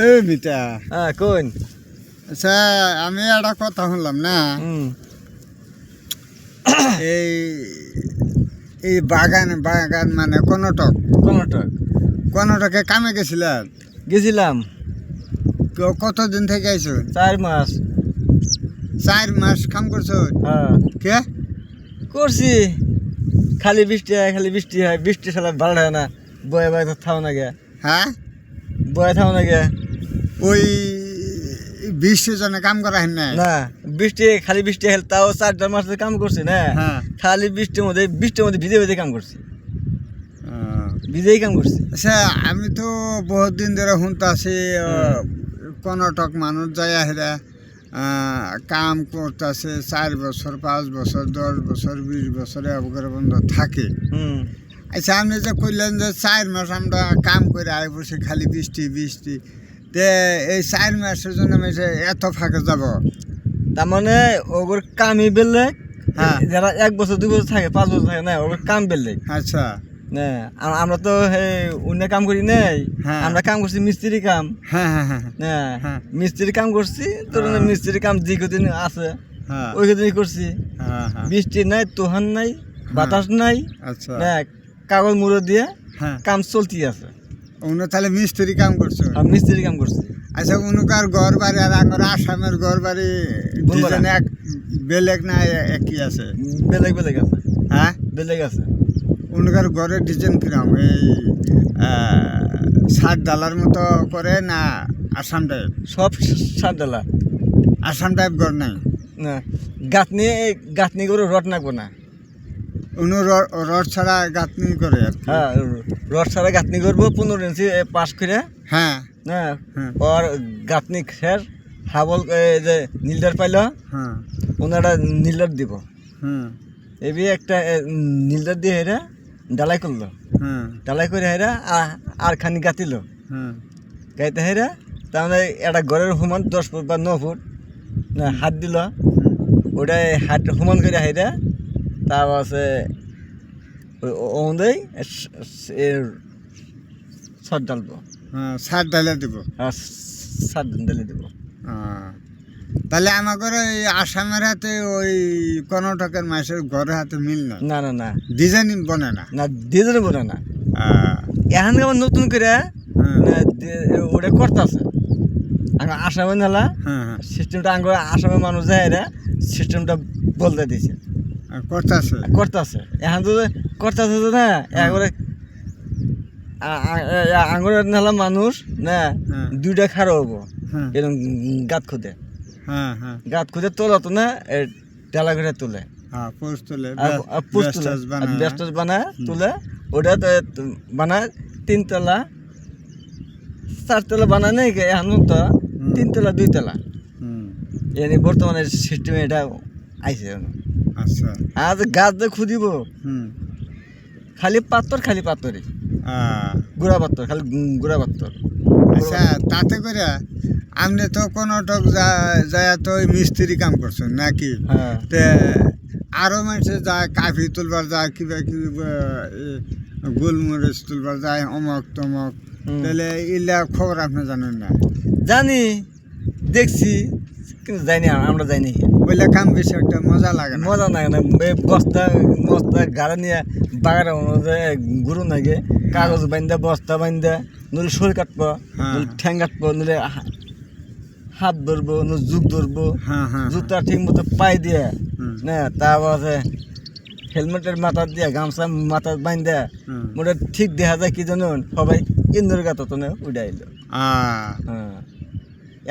এই মিতা কোন আচ্ছা আমি একটা কথা শুনলাম না এই এই বাগান বাগান মানে কর্ণাটক কর্ণাটক কর্ণাটকে কামে গেছিলাম কতদিন থেকে আইছো 4 মাস 4 মাস কাম করছো কে করছি খালি বৃষ্টি হয় বৃষ্টি সালা ভালো হয় না বয়ে বয়ে থাও না গে হ্যাঁ বয়ে থাও না গে ওই 20 জনে কাম করা হয় না না খালি বৃষ্টি হল তাও 4 মাস কাম করছি না খালি বৃষ্টির মধ্যে ভিজে ভিজে কাম করছি ভিজেই কাম করছি আচ্ছা আমি তো বহুত দিন ধরে শুনতে আছি কর্ণাটক মানুষ যায় হেরা কাম করতেছে 4 বছর 5 বছর 10 বছর 20 বছরে অবকার বন্ধ থাকে আচ্ছা আপনি যে কইলেন যে 4 মাস আমরা কাম করে আই বসে খালি বৃষ্টি তে এই 4 মাসের জন্য আমি এত ফাঁকে যাব তার মানে ওগুর কামই বেলেগ যারা 1 বছর 2 বছর থাকে 5 বছর থাকে না ওগুর কাম বেলেগ আচ্ছা না আমরা তো অন্য কাম করি নাই আমরা কাম করছি মিস্ত্রি কাম না মিস্ত্রি কাম করছি তোর মিস্ত্রি কাম যে কদিন আছে ওই কদিনই করছি বৃষ্টি নাই তুহান নাই বাতাস নাই না কাগজ মুড়ো দিয়ে কাম চলতি আছে তাহলে মিস্ত্রি কাম করছো মিস্ত্রি কাম করছি আচ্ছা উনকার ঘর বাড়ি আর আমার আসামের ঘর বাড়ি দুজনে এক বেলেগ না একই আছে বেলেগ আছে হ্যাঁ বেলেগ আছে উনকার ঘরের ডিজাইন কিরম এই 60 ডালার মতো করে না আসাম টাইপ সব 60 ডালা আসাম টাইপ ঘর নাই না গাঁথনি করে রড নাকবো না রড ছাড়া গাঁথনি করে রড ছাড়া গাঁথনি করবো 15 ইঞ্চি পাশ করে হ্যাঁ ওর গাঁথনি খের হাবল যে নীলদার পাইল ওনারা নীলদার দিব এবি একটা নীলদার দিয়ে হেরা ডালাই করলো ডালাই করে হেরা আর খানি গাঁতিল গাইতে হেরা তাহলে একটা ঘরের সমান 10 ফুট বা 9 ফুট না হাত দিল ওটা হাত সমান করে হেরা তারপর আছে ওই ছাদ ডালবো ছাদ ডালে দিব ছাদ ডালে দিব তাহলে আমাদের ওই আসামের হাতে ওই কর্ণাটকের মাসের ঘরের হাতে মিল না না না ডিজাইন বনে না ডিজাইন বনে না এখন আবার নতুন করে ওটা করতেছে আসামে নালা সিস্টেমটা আসামের মানুষ যায় এরা সিস্টেমটা বলতে দিছে করতেছে এখন তো করতেছে না একবারে আঙুরের নালা মানুষ না 2টা খাড়া হবো এরকম গাত খুঁজে তোলা তো না টেলা করে তুলে বেস্টাস বানায় তুলে ওটা বানায় 3 তলা 4 তলা বানায় নাই এখন তো 3 তলা 2 তলা এনে বর্তমানে সিস্টেমে এটা আইছে আচ্ছা আজ গাছ দিয়ে খুঁজিব খালি পাথরই গুড়া পাথর খালি গুড়া পাথর আচ্ছা তাতে করে আপনি তো কর্ণাটক যায় তো মিস্ত্রি কাম করছেন নাকি তে আরো মানুষে যায় কাফি তুলবার যায় কিবা গোলমরিচ তুলবার যায় অমক তমক তাহলে ইলা খবর আপনি জানেন না জানি দেখছি কিন্তু যাইনি আমরা যাইনি ওইলা কাম বেশি একটা মজা লাগে না বস্তা গাড়া নিয়ে বাগার গুরু নাগে কাগজ বান্ধা বস্তা বান্ধা নইলে শরীর কাটবো ঠ্যাং কাটবো নইলে হাত ধরবো জুক ধরবো জুতা ঠিক মতো পাই দিয়ে না তারপর হেলমেটের মাথা দিয়ে গামছা মাথা বান্ধা মোটা ঠিক দেখা যায় কি জানুন সবাই ইন্দুর গাত উঠাইল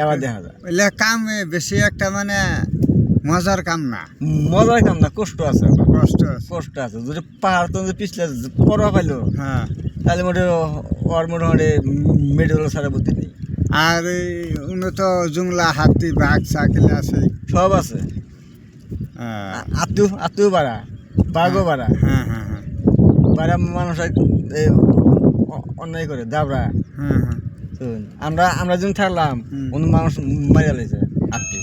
এবার দেখা যায় ওইলা কাম বেশি একটা মানে মজার কাম না কষ্ট আছে যদি পাহাড় তো পিছলে পড়া পাইলো তাহলে মোটামুটি মেডিকেল সারা বুদ্ধি নেই আর উনি তো জুংলা হাতি বাঘ চাকিল আছে সব আছে আত্মীয় বাড়া বাঘও বাড়া বাড়া মানুষ অন্যায় করে দাবড়া আমরা যখন থাকলাম অন্য মানুষ মারিয়া লেছে আত্মীয়